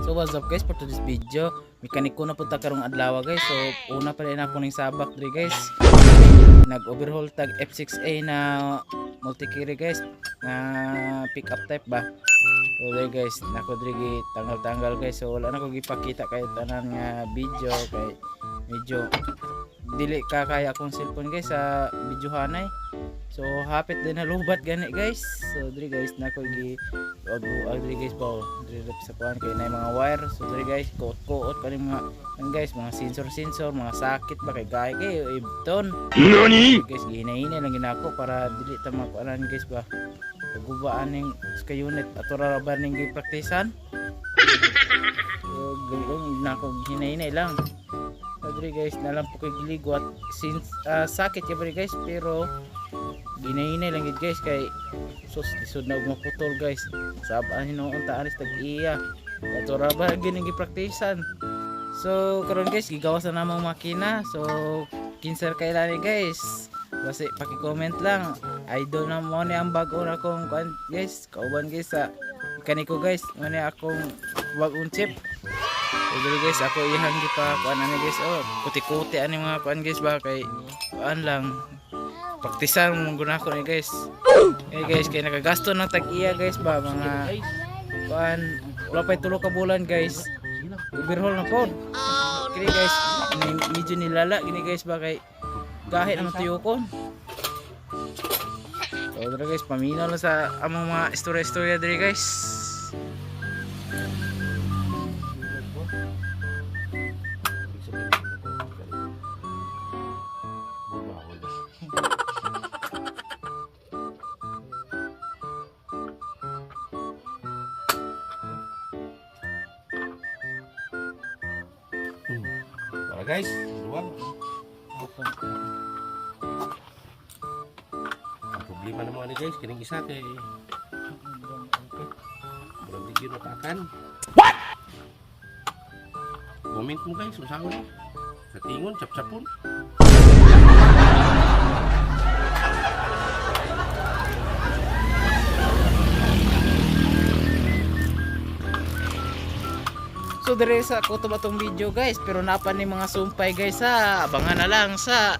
So what's up guys, for today's video mekaniko na punta karong adlaw guys. So una pa rin ako ning sabak diri guys, nag overhaul tag F6A na multi-carry guys, na pick up type ba. So there guys, nako diri tanggal-tanggal guys. So wala na ko gipakita kay tanan nga video kay medyo dili ka kaya akong cellphone guys sa videohanay. So hapit din na lubat gani guys. So diri guys nako gi diri guys ba diri sa kuan kay nay mga wire. So diri guys kuot-kuot kani mga guys, mga sensor mga sakit ba kay kay ibton. Nani? Guys gihinahinay lang ginako para dili ta makuanan guys ba. Pagubaan ning ska unit ato ra ba ning gipraktisan. So gawin nako gihinahinay lang. Diri guys nalang po kay giligwat since sakit ya guys, pero ginahinay lang gid guys kay sus lisod na maputol guys. Sabaan hinuon ta aris tag iya ato ra ba gini gipraktisan. So karon guys gigawas na namang makina. So kinser kailani guys, basi paki-comment lang idol na mo ni ang bago na kong kuan guys, kauban guys sa mekaniko guys, mo ni akong bagong chip. So dili guys ako ihang pa kuan ani guys, oh kuti-kuti ani mga kuan guys ba kay kuan lang praktisan mong guna ko ni guys. Eh guys kay nakagasto ng tag-iya guys ba mga kuan wala pa 3 ka bulan guys. Overhaul na pod. Kini guys medyo nilala gini guys ba kay kahit ang tuyo ko. So dito guys paminaw lang sa among mga istorya-istorya diri guys. Guys, luwag. Ang problema na mga ni guys, kining isa kay murag digyo na paakan. What? Comment mo guys, usahaw na. Sa tingon, chap-chapon. So dire sa ko to batong video guys, pero napa ni mga sumpay guys ha. Abangan na lang sa